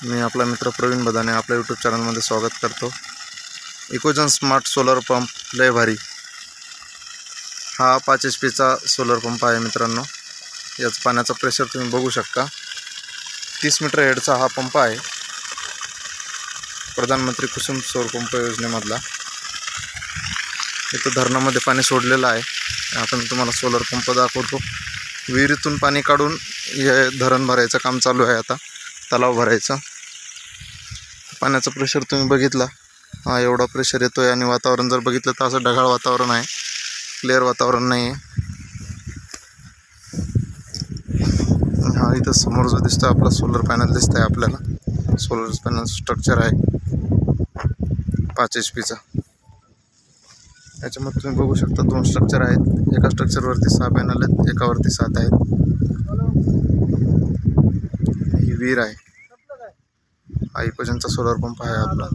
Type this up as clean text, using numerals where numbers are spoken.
मी आपला मित्र प्रवीण बदाने आपल्या यूट्यूब चॅनलमध्ये स्वागत करतो। इकोजन स्मार्ट सोलर पंप लय भारी हा 5 HP चा सोलर पंप आहे मित्रांनो। याचा पाण्याचा प्रेशर तुम्ही बघू शकता। 30 मीटर हेडचा हा पंप आहे, प्रधानमंत्री कुसुम सौर पंप योजनेमधला। इथं धरणामध्ये पाणी सोडलेलं आहे। आता मी तुम्हाला सोलर पंप दाखवतो। विहिरीतून पाणी काढून हे धरण भरायचं काम चालू आहे। आता तलाव भरायचा। पाण्याचा प्रेशर तुम्ही बघितला, हा एवढा प्रेशर येतोय आणि वातावरण जर बघितलं तर असं ढगाळ वातावरण आहे, क्लिअर वातावरण नाही आहे। हा इथं समोर जो दिसतोय आपला सोलर पॅनल दिसतंय आपल्याला। सोलर पॅनल स्ट्रक्चर आहे 5 HP चा। याच्यामध्ये तुम्ही बघू शकता 2 स्ट्रक्चर आहेत। एका स्ट्रक्चरवरती 6 पॅनल आहेत, एकावरती 7 आहेत। ही विहीर आहे। हा इकोजनचा सोलर पंप आहे आपला।